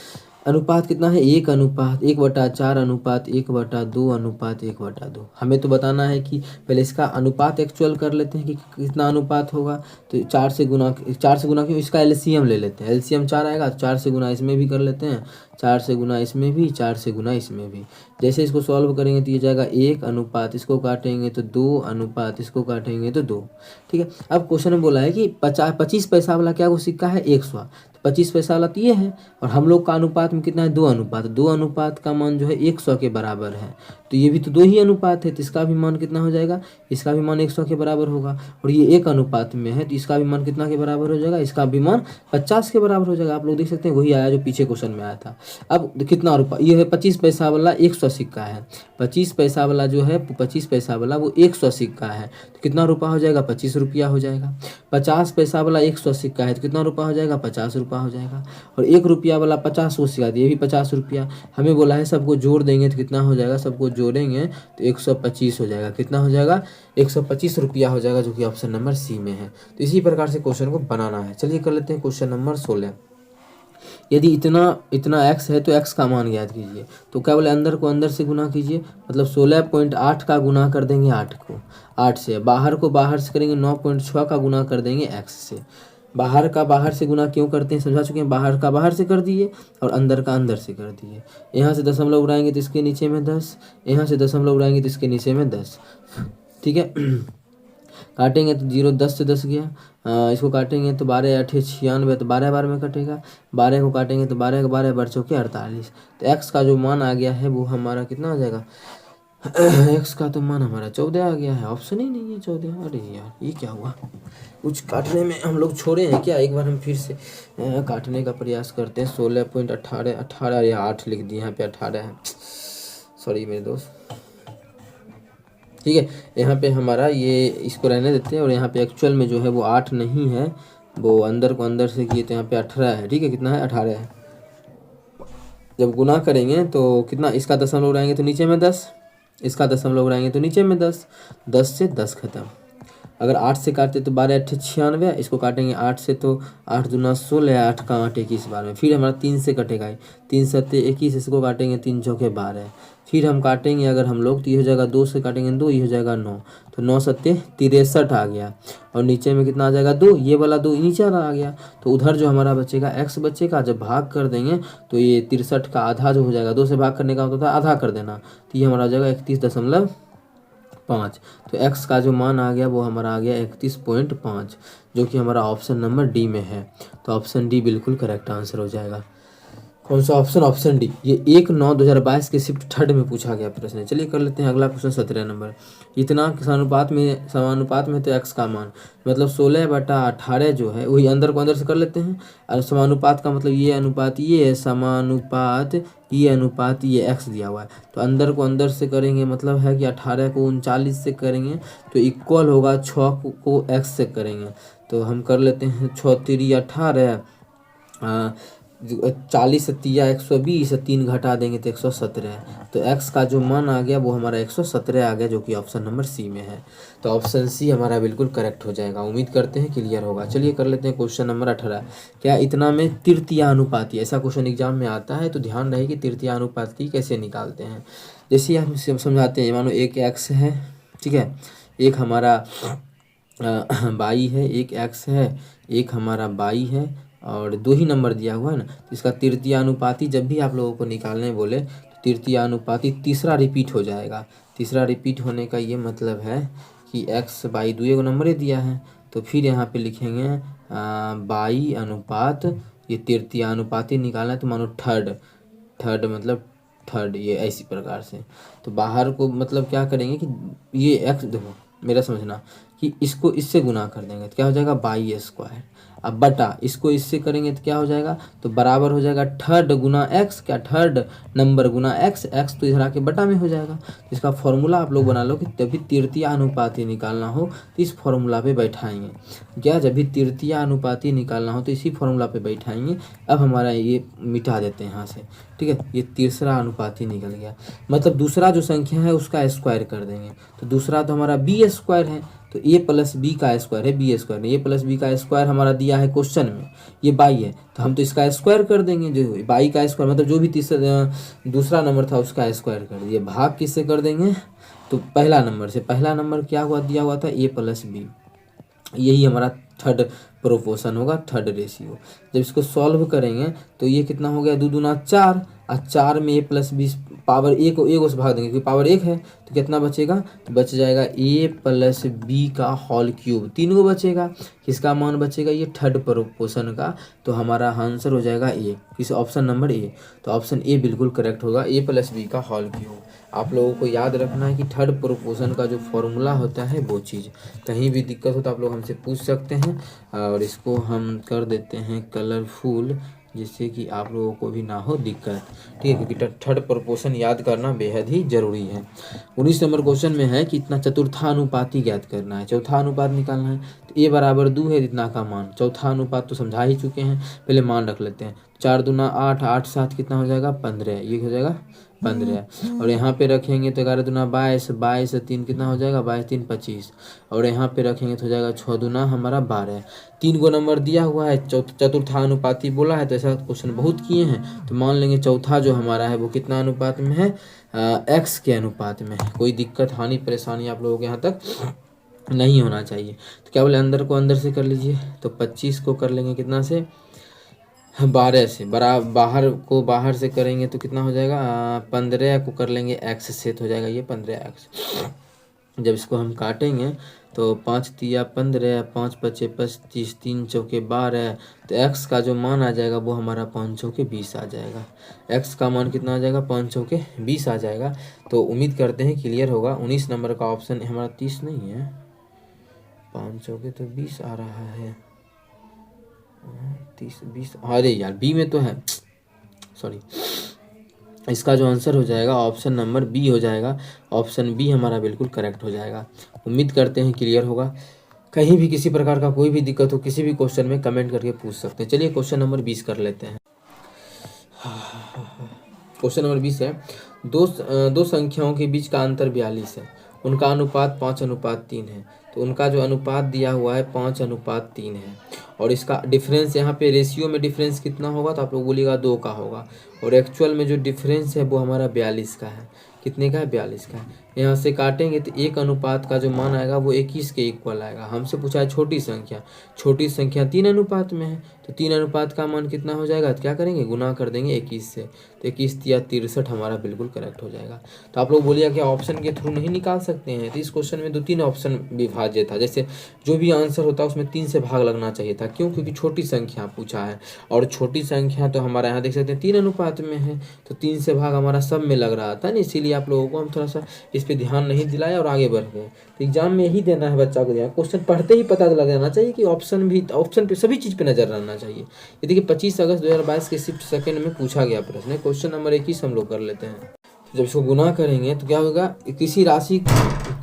अनुपात कितना है, 1 अनुपात 1/4 अनुपात 1/2 अनुपात 1/2। हमें तो बताना है कि पहले इसका अनुपात एक्चुअल कर लेते हैं कि कितना अनुपात होगा। तो 4 से गुना क्यों, इसका एलसीएम ले लेते हैं। एलसीएम 4 आएगा तो 4 से गुना इसमें भी कर लेते हैं, 4 से गुना इसमें भी, 4 से गुना इसमें भी। जैसे इसको सॉल्व करेंगे तो ये जाएगा 1 अनुपात, इसको काटेंगे तो 2 अनुपात, इसको काटेंगे तो 2। ठीक है, अब क्वेश्चन में बोला है कि 25 पैसा वाला क्या वो सिक्का है 100, 25 पैसा वाला तो ये है, और हम लोग का अनुपात में कितना है 2 अनुपात, 2 अनुपात का मान जो है 100 के बराबर है। तो ये भी तो 2 ही अनुपात है, तो इसका भी मान कितना हो जाएगा, इसका भी मान 100 के बराबर होगा। और ये 1 अनुपात में है तो इसका भी मान कितना के बराबर हो जाएगा, इसका भी मान 50 के बराबर हो जाएगा। आप लोग देख सकते हैं वही आया जो पीछे क्वेश्चन में आया था। अब कितना रुपया, ये है 25 पैसा वाला 100 सिक्का है, 25 पैसा वाला जो है 25 पैसा वाला वो 100 सिक्का है, तो कितना रुपया हो जाएगा 25 रुपया हो जाएगा। 50 पैसा वाला 100 सिक्का है तो कितना रुपया हो जाएगा 50 रुपया हो जाएगा। और 1 रुपया वाला 50 वो सिक्का ये भी 50 रुपया। हमें बोला है सबको जोड़ देंगे तो कितना हो जाएगा, सबको जोड़ेंगे तो 125 हो जाएगा। कितना हो जाएगा 125 रुपया हो जाएगा, जो कि ऑप्शन नंबर सी में है। तो इसी प्रकार से क्वेश्चन को बनाना है। चलिए कर लेते हैं क्वेश्चन नंबर 16। यदि इतना इतना x है तो x का मान ज्ञात कीजिए। तो क्या बोले, अंदर को अंदर से गुना कीजिए, मतलब 16.8 का गुना कर देंगे 8 को 8 से, बाहर को बाहर से करेंगे 9.6 का गुना कर देंगे x से। बाहर का बाहर से गुना क्यों करते हैं समझा चुके हैं, बाहर का बाहर से कर दिए और अंदर का अंदर से कर दिए। यहाँ से दशमलव उड़ाएंगे तो इसके नीचे में 10, यहाँ से दशमलव उड़ाएंगे तो इसके नीचे में 10। ठीक है, काटेंगे तो 0 10 से 10 गया, इसको काटेंगे तो 12 8 96, तो 12 बार में कटेगा, 12 को काटेंगे तो 12 के 12 बढ़ चौके 48। तो x का जो मान आ गया है वो हमारा कितना आ जाएगा x का तो मान हमारा 14 आ गया है। ऑप्शन ही नहीं है 14। अरे यार ये क्या हुआ, कुछ काटने में हम लोग छोड़े हैं क्या। एक बार हम फिर से काटने का प्रयास करते हैं। 16.18 या 8 लिख दिए, यहाँ पे 18 है, सॉरी मेरे दोस्त। ठीक है, यहाँ पे हमारा ये इसको रहने देते हैं, और यहाँ पे एक्चुअल में जो है वो 8 नहीं है, वो अंदर को अंदर से किए तो यहाँ पे 18 है। ठीक है, कितना है 18 है। जब गुना करेंगे तो कितना, इसका दशमलव उड़ाएंगे तो नीचे में 10, इसका दशमलव उड़ाएंगे तो नीचे में 10, 10 से 10 खत्म। अगर 8 से काटते तो 12 8 96, इसको काटेंगे 8 से तो 8 दूना 16, 8 का 8 21 बार में। फिर हमारा 3 से कटेगा, 3 7 21, इसको काटेंगे 3 चौके 12। फिर हम काटेंगे अगर हम लोग तो ये हो जाएगा 2 से काटेंगे 2, ये हो जाएगा 9, तो 9 7 63 आ गया। और नीचे में कितना आ जाएगा 2, ये वाला 2 नीचे आ गया। तो उधर जो हमारा बचेगा x बचेगा, जब भाग कर देंगे तो ये 63 का आधा जो हो जाएगा, 2 से भाग करने का होता था आधा कर देना, तो ये हमारा आ जाएगा 31.5। तो x का जो मान आ गया वो हमारा आ गया 31.5, जो कि हमारा ऑप्शन नंबर डी में है। तो ऑप्शन डी बिल्कुल करेक्ट आंसर हो जाएगा। कौन सा ऑप्शन, ऑप्शन डी। ये 1/9/2022 के शिफ्ट थर्ड में पूछा गया प्रश्न है। चलिए कर लेते हैं अगला क्वेश्चन 17 नंबर। इतना समानुपात में तो x का मान, मतलब 16/18 जो है वही अंदर को अंदर से कर लेते हैं। और समानुपात का मतलब ये अनुपात ये है, समानुपात ये अनुपात ये x दिया हुआ है, तो अंदर को अंदर से करेंगे, मतलब है कि 18 को 39 से करेंगे तो इक्वल होगा 6 को x से करेंगे। तो हम कर लेते हैं 6 3 18, 40 से 120, 3 घटा देंगे तो 117। तो x का जो मान आ गया वो हमारा 117 आ गया, जो कि ऑप्शन नंबर सी में है। तो ऑप्शन सी हमारा बिल्कुल करेक्ट हो जाएगा। उम्मीद करते हैं क्लियर होगा। चलिए कर लेते हैं क्वेश्चन नंबर 18। क्या इतना में तृतीयानुपाती, ऐसा क्वेश्चन एग्जाम में आता है, तो ध्यान रहे कि तृतीयानुपाती कैसे निकालते हैं। जैसे हम समझाते हैं, मानो एक x है, ठीक है, एक हमारा बाई है, एक x है, एक हमारा बाई है, और 2 ही नंबर दिया हुआ है ना। तो इसका तृतीयानुपाती जब भी आप लोगों को निकालने बोले तो तृतीयानुपाती तीसरा रिपीट हो जाएगा। तीसरा रिपीट होने का ये मतलब है कि x बाई 2 को नंबर ही दिया है, तो फिर यहाँ पे लिखेंगे बाई अनुपात, ये तृतीयानुपाती निकालना है तो मानो थर्ड मतलब थर्ड, ये ऐसी प्रकार से। तो बाहर को मतलब क्या करेंगे कि ये x, देखो मेरा समझना कि इसको इससे गुना कर देंगे तो क्या हो जाएगा बाई स्क्वायर। अब बटा इसको इससे करेंगे तो क्या हो जाएगा, तो बराबर हो जाएगा थर्ड गुना एक्स, क्या थर्ड नंबर गुना एक्स, एक्स तो इधर आके बटा में हो जाएगा। तो इसका फॉर्मूला आप लोग बना लो कि जब भी तृतीय अनुपाती निकालना हो तो इस फॉर्मूला पे बैठाएंगे। क्या जब भी तृतीय अनुपाती निकालना हो तो इसी फॉर्मूला पे बैठाएंगे। अब हमारा ये मिटा देते हैं यहाँ से, ठीक है, ये तीसरा अनुपाती निकल गया। मतलब दूसरा जो संख्या है उसका स्क्वायर कर देंगे, तो दूसरा तो हमारा बी स्क्वायर है, तो ए प्लस बी का स्क्वायर है, बी स्क्वायर नहीं, ए प्लस बी का स्क्वायर हमारा दिया है क्वेश्चन में, ये बाई है, तो हम तो इसका स्क्वायर कर देंगे। जो बाई का स्क्वायर मतलब जो भी तीसरा दूसरा नंबर था उसका स्क्वायर कर दिए। भाग किससे कर देंगे, तो पहला नंबर से। पहला नंबर क्या हुआ, दिया हुआ था ए प्लस बी, यही हमारा थर्ड प्रोपोर्शन होगा, थर्ड रेशियो। जब इसको सॉल्व करेंगे तो ये कितना हो गया, 2 दूना 4, और 4 में ए प्लस बी पावर ए को से भाग देंगे क्योंकि पावर 1 है, तो कितना बचेगा, तो बच जाएगा ए प्लस बी का होल क्यूब, 3 को बचेगा। किसका मान बचेगा, ये थर्ड प्रोपोर्शन का। तो हमारा आंसर हो जाएगा ए, किस ऑप्शन नंबर ए। तो ऑप्शन ए बिल्कुल करेक्ट होगा, ए प्लस बी का होल क्यूब। आप लोगों को याद रखना है कि थर्ड प्रोपोर्शन का जो फॉर्मूला होता है वो चीज़, कहीं भी दिक्कत हो तो आप लोग हमसे पूछ सकते हैं। और इसको हम कर देते हैं कलरफुल, जिससे कि आप लोगों को भी ना हो दिक्कत, ठीक है, क्योंकि थर्ड प्रोपोर्शन याद करना बेहद ही जरूरी है। 19 नंबर क्वेश्चन में है कि इतना चतुर्थानुपाती ज्ञात करना है, चौथा अनुपात निकालना है। तो ए बराबर 2 है, इतना का मान, चौथा अनुपात तो समझा ही चुके हैं, पहले मान रख लेते हैं। 4 दूना 8, 8 7 कितना हो जाएगा 15, ये हो जाएगा 15। और यहाँ पे रखेंगे तो 11 दूना 22, 22 3 कितना हो जाएगा 22 3 25। और यहाँ पे रखेंगे तो हो जाएगा 6 दूना हमारा 12। 3 गो नंबर दिया हुआ है, चतुर्थानुपाती बोला है, तो ऐसा क्वेश्चन बहुत किए हैं। तो मान लेंगे चौथा जो हमारा है वो कितना अनुपात में है, एक्स के अनुपात में है। कोई दिक्कत हानि परेशानी आप लोगों के यहाँ तक नहीं होना चाहिए। तो क्या बोले, अंदर को अंदर से कर लीजिए, तो 25 को कर लेंगे कितना से, 12 से। बाहर को बाहर से करेंगे तो कितना हो जाएगा, 15 को कर लेंगे एक्स से, तो हो जाएगा ये 15 एक्स। जब इसको हम काटेंगे तो 5 तिया 15, 5 पचे 25, 3 चौके 12, तो एक्स का जो मान आ जाएगा वो हमारा 5 चौके 20 आ जाएगा। एक्स का मान कितना आ जाएगा, 5 चौके 20 आ जाएगा। तो उम्मीद करते हैं क्लियर होगा। 19 नंबर का ऑप्शन हमारा 30 नहीं है, 5 चौके तो 20 आ रहा है, 30 20, अरे यार बी में तो है, सॉरी। इसका जो आंसर हो जाएगा ऑप्शन नंबर बी हो जाएगा, ऑप्शन बी हमारा बिल्कुल करेक्ट हो जाएगा। उम्मीद करते हैं क्लियर होगा। कहीं भी किसी प्रकार का कोई भी दिक्कत हो किसी भी क्वेश्चन में कमेंट करके पूछ सकते हैं। चलिए क्वेश्चन नंबर 20 कर लेते हैं। क्वेश्चन नंबर 20 है, दो संख्याओं के बीच का अंतर 42 है, उनका अनुपात 5:3 है। तो उनका जो अनुपात दिया हुआ है 5:3 है, और इसका डिफरेंस यहाँ पे रेशियो में डिफरेंस कितना होगा, तो आप लोग बोलिएगा 2 का होगा, और एक्चुअल में जो डिफरेंस है वो हमारा 42 का है। कितने का है, 42 का है। यहाँ से काटेंगे तो एक अनुपात का जो मान आएगा वो 21 के इक्वल आएगा। हमसे पूछा है छोटी संख्या, छोटी संख्या 3 अनुपात में है, तो 3 अनुपात का मान कितना हो जाएगा, तो क्या करेंगे गुना कर देंगे 21 से, तो 21 या 63 हमारा बिल्कुल करेक्ट हो जाएगा। तो आप लोग बोलिए कि ऑप्शन के थ्रू नहीं निकाल सकते हैं, तो इस क्वेश्चन में 2-3 ऑप्शन विभाज्य था। जैसे जो भी आंसर होता है उसमें 3 से भाग लगना चाहिए था, क्यों, क्योंकि छोटी संख्या पूछा है, और छोटी संख्या तो हमारा यहाँ देख सकते हैं 3 अनुपात में है, तो 3 से भाग हमारा सब में लग रहा था ना, इसीलिए आप लोगों को हम थोड़ा सा इस पर ध्यान नहीं दिलाया और आगे बढ़ गए। तो एग्जाम में यही देना है बच्चा को ध्यान, क्वेश्चन पढ़ते ही पता लग जाना चाहिए कि ऑप्शन पे सभी चीज़ पे नजर रहना चाहिए। ये देखिए 25 अगस्त 2022 के शिफ्ट सेकंड में पूछा गया प्रश्न है। क्वेश्चन नंबर 21 हम लोग कर लेते हैं। जब इसको गुना करेंगे तो क्या होगा, किसी राशि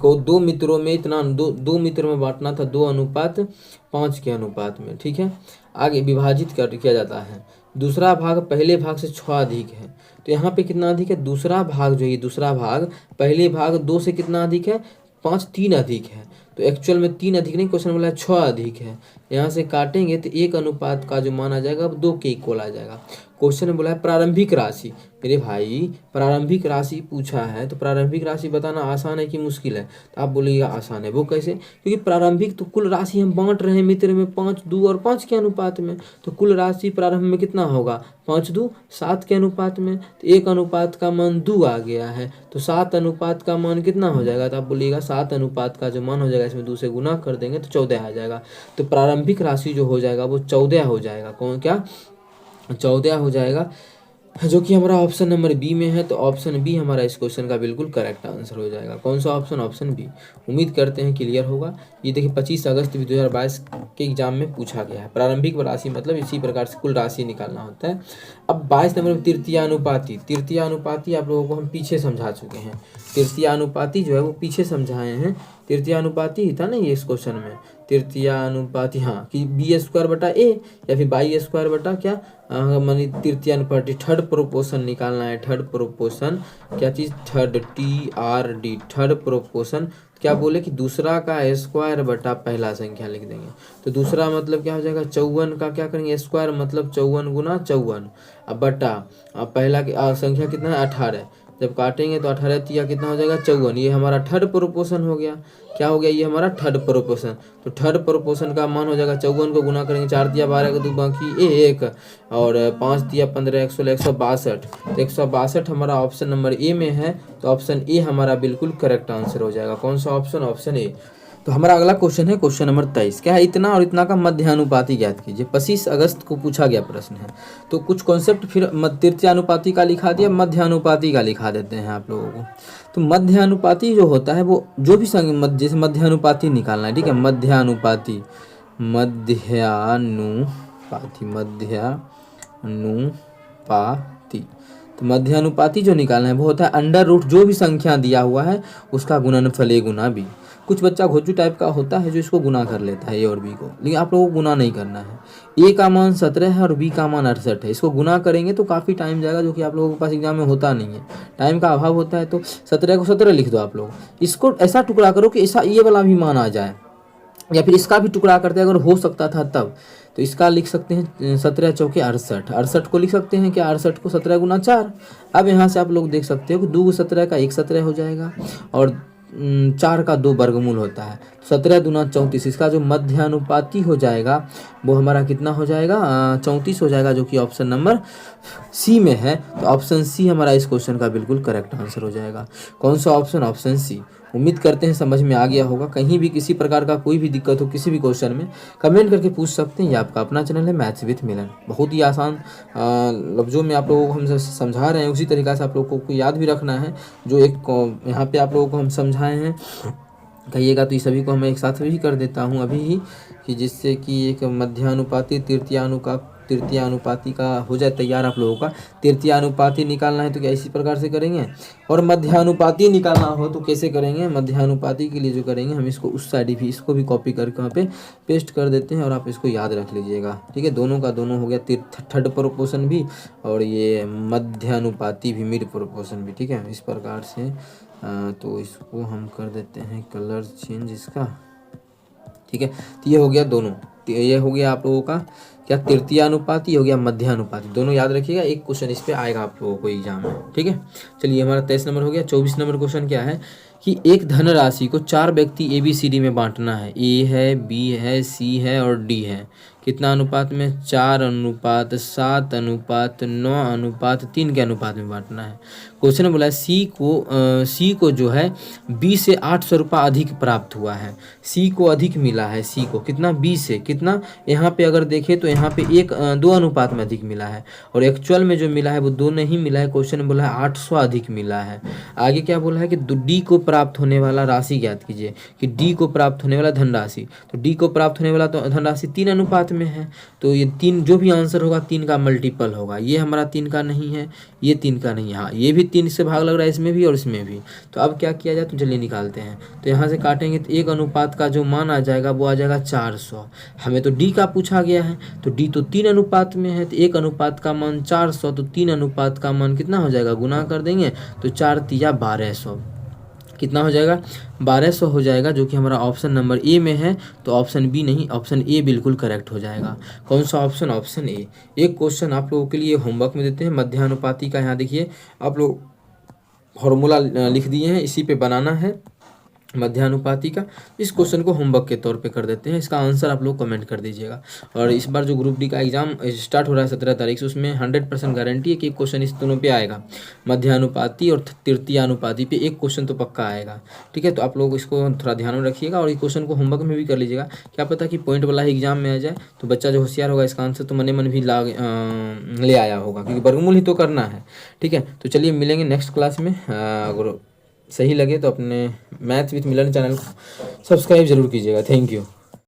को 2 मित्रों में इतना दो मित्रों में बांटना था 2:5 के अनुपात में, ठीक है। आगे विभाजित किया जाता है, दूसरा भाग पहले भाग से 6 अधिक है। तो यहाँ पे कितना अधिक है, दूसरा भाग जो है, दूसरा भाग पहले भाग 2 से कितना अधिक है, 5 3 अधिक है। तो एक्चुअल में 3 अधिक नहीं, क्वेश्चन बोला है 6 अधिक है। यहाँ से काटेंगे तो एक अनुपात का जो मान आ जाएगा अब 2 के इक्वल आ जाएगा। क्वेश्चन में बोला है प्रारंभिक राशि, मेरे भाई प्रारंभिक राशि पूछा है, तो प्रारंभिक राशि बताना आसान है कि मुश्किल है, तो आप बोलिएगा आसान है। वो कैसे, क्योंकि प्रारंभिक तो कुल राशि हम बांट रहे हैं मित्र में 5 2 और 5 के अनुपात में, तो कुल राशि प्रारंभ में कितना होगा 5 2 7 के अनुपात में। तो एक अनुपात का मान 2 आ गया है, तो 7 अनुपात का मान कितना हो जाएगा, तो आप बोलिएगा 7 अनुपात का जो मान हो जाएगा इसमें 2 से गुना कर देंगे तो 14 आ जाएगा। तो प्रारंभिक राशि जो हो जाएगा वो 14 हो जाएगा। कौन क्या 14 हो जाएगा। जो कि हमारा ऑप्शन नंबर बी में है। तो ऑप्शन बी हमारा इस क्वेश्चन का बिल्कुल करेक्ट आंसर हो जाएगा। कौन सा ऑप्शन? Option B. उम्मीद करते हैं क्लियर होगा। ये देखिए 25 अगस्त 2022 के एग्जाम में पूछा गया है। प्रारंभिक राशि मतलब इसी प्रकार से कुल राशि निकालना होता है। अब 22 नंबर में तृतीय अनुपाती। तृतीय अनुपाती आप लोगों को हम पीछे समझा चुके हैं। तृतीय अनुपाती जो है वो पीछे समझाए हैं। तृतीय अनुपाती ही था ना ये इस क्वेश्चन में। तृतीय अनुपाती, हाँ, कि बी स्क्वायर बटा ए या फिर बाई स्क्वायर बटा क्या मानी तृतीय अनुपाती। थर्ड प्रोपोर्शन निकालना है। थर्ड प्रोपोर्शन क्या चीज़? Third, TRD, third proportion. क्या बोले कि दूसरा का स्क्वायर बटा पहला संख्या लिख देंगे। तो दूसरा मतलब क्या हो जाएगा? 54 का क्या करेंगे? स्क्वायर मतलब 54 गुना 54। अब बटा पहला की संख्या कितना है? 18। जब काटेंगे तो 18 तिया कितना हो जाएगा? 54। ये हमारा थर्ड प्रोपोर्शन हो गया। क्या हो गया? ये हमारा थर्ड प्रोपोर्शन। तो थर्ड प्रोपोर्शन का मान हो जाएगा 54 को गुना करेंगे 4 तिया 12 का 2 बाकी 1 और 5 तिया 15 116 162। तो 162 हमारा ऑप्शन नंबर ए में है। तो ऑप्शन ए हमारा बिल्कुल करेक्ट आंसर हो जाएगा। कौन सा ऑप्शन? Option A. तो हमारा अगला क्वेश्चन है क्वेश्चन नंबर 23। क्या है? इतना और इतना का मध्यानुपाती ज्ञात कीजिए। 25 अगस्त को पूछा गया प्रश्न है। तो कुछ कॉन्सेप्ट फिर तृतीयानुपाती का लिखा दिया, मध्यानुपाती का लिखा देते हैं आप लोगों को। तो मध्यानुपाती जो होता है वो जो भी जैसे मध्यानुपाती निकालना है, ठीक है। मध्यानुपाती, मध्यानुपाती, मध्यानुपाती। तो मध्यानुपाती जो निकालना है वो होता है अंडर रूट जो भी संख्या दिया हुआ है उसका गुणनफल ए गुना बी। कुछ बच्चा घोचू टाइप का होता है जो इसको गुना कर लेता है ए और बी को, लेकिन आप लोगों को गुना नहीं करना है। ए का मान 17 है और बी का मान 68 है। इसको गुना करेंगे तो काफ़ी टाइम जाएगा, जो कि आप लोगों के पास एग्जाम में होता नहीं है, टाइम का अभाव होता है। तो 17 को 17 लिख दो आप लोग। इसको ऐसा टुकड़ा करो कि ऐसा ये वाला भी मान आ जाए, या फिर इसका भी टुकड़ा करते अगर हो सकता था तब। तो इसका लिख सकते हैं 17 चौके 68। 68 को लिख सकते हैं क्या? 68 को 17 गुना 4। अब यहाँ से आप लोग देख सकते हो कि 2 17 का 1 17 हो जाएगा और 4 का 2 वर्गमूल होता है। 17 दूना 34। इसका जो मध्यानुपाती हो जाएगा वो हमारा कितना हो जाएगा? 34 हो जाएगा, जो कि ऑप्शन नंबर सी में है। तो ऑप्शन सी हमारा इस क्वेश्चन का बिल्कुल करेक्ट आंसर हो जाएगा। कौन सा ऑप्शन? Option C. उम्मीद करते हैं समझ में आ गया होगा। कहीं भी किसी प्रकार का कोई भी दिक्कत हो किसी भी क्वेश्चन में कमेंट करके पूछ सकते हैं। ये आपका अपना चैनल है मैथ्स विथ मिलन। बहुत ही आसान लफ्ज़ों में आप लोगों को हम समझा रहे हैं, उसी तरीक़ा से आप लोगों को याद भी रखना है। जो एक यहाँ पे आप लोगों को हम समझाए हैं कहिएगा तो ये सभी को मैं एक साथ भी कर देता हूँ अभी ही, कि जिससे कि एक मध्यानुपाती तृतीय अनुपाती का हो जाए तैयार आप लोगों का। तृतीय अनुपाती निकालना है तो क्या इसी प्रकार से करेंगे, और मध्यानुपाती निकालना हो तो कैसे करेंगे? मध्यानुपाती के लिए जो करेंगे हम इसको उस साइड भी इसको भी कॉपी करके वहाँ पे पेस्ट कर देते हैं और आप इसको याद रख लीजिएगा, ठीक है। दोनों का दोनों हो गया, थर्ड प्रोपोर्शन भी और ये मध्यानुपाती भी, मिड प्रोपोर्शन भी, ठीक है। इस प्रकार से तो इसको हम कर देते हैं कलर चेंज इसका, ठीक है। तो ये हो गया दोनों, ये हो गया आप लोगों का क्या? तृतीय अनुपाती हो गया मध्यानुपाती। दोनों याद रखिएगा, एक क्वेश्चन इस पे आएगा आप लोगों को एग्जाम में, ठीक है। चलिए हमारा 23 नंबर हो गया। 24 नंबर क्वेश्चन क्या है कि एक धनराशि को 4 व्यक्ति ABCD में बांटना है। ए है, बी है, सी है और डी है। कितना अनुपात में? 4:7:9:3 के अनुपात में बांटना है। क्वेश्चन बोला है सी को जो है बी से 800 रुपये अधिक प्राप्त हुआ है। सी को अधिक मिला है, सी को कितना? बी से कितना? यहाँ पे अगर देखें तो यहाँ पे 2 अनुपात में अधिक मिला है, और एक्चुअल में जो मिला है वो 2 नहीं मिला है। क्वेश्चन बोला है 800 अधिक मिला है। आगे क्या बोला है कि डी को प्राप्त होने वाला राशि ज्ञात कीजिए, कि डी को प्राप्त होने वाला धनराशि। तो डी को प्राप्त होने वाला तो धनराशि 3 अनुपात में है, तो ये 3 जो भी आंसर होगा 3 का मल्टीपल होगा। ये हमारा 3 का नहीं है, ये 3 का नहीं है, हाँ ये भी 3 से भाग लग रहा है इसमें भी और इसमें भी। तो अब क्या किया जाए, तो चलिए निकालते हैं। तो यहाँ से काटेंगे तो 1 अनुपात का जो मान आ जाएगा वो आ जाएगा 400। हमें तो डी का पूछा गया है, तो डी तो 3 अनुपात में है, तो 1 अनुपात का मान 400, तो 3 अनुपात का मान कितना हो जाएगा? गुना कर देंगे तो 4 तिया 1200। कितना हो जाएगा? 1200 हो जाएगा, जो कि हमारा ऑप्शन नंबर ए में है। तो ऑप्शन बी नहीं, ऑप्शन ए बिल्कुल करेक्ट हो जाएगा। कौन सा ऑप्शन? Option A. एक क्वेश्चन आप लोगों के लिए होमवर्क में देते हैं मध्यानुपाती का। यहाँ देखिए आप लोग फॉर्मूला लिख दिए हैं, इसी पे बनाना है। मध्यानुपाती का। इस क्वेश्चन को होमवर्क के तौर पे कर देते हैं, इसका आंसर आप लोग कमेंट कर दीजिएगा। और इस बार जो ग्रुप डी का एग्जाम स्टार्ट हो रहा है 17 तारीख से, उसमें 100% गारंटी है कि एक क्वेश्चन इस दोनों पे आएगा, मध्यानुपाती और तृतीय अनुपाती पे एक क्वेश्चन तो पक्का आएगा। ठीक है, तो आप लोग इसको थोड़ा ध्यान में रखिएगा और इस क्वेश्चन को होमवर्क में भी कर लीजिएगा। क्या पता कि पॉइंट वाला ही एग्जाम में आ जाए, तो बच्चा जो होशियार होगा इसका आंसर तो मने मन भी ले आया होगा, क्योंकि वर्गमूल ही तो करना है। ठीक है, तो चलिए मिलेंगे नेक्स्ट क्लास में। अगर सही लगे तो अपने मैथ्स विथ मिलन चैनल को सब्सक्राइब जरूर कीजिएगा। Thank you.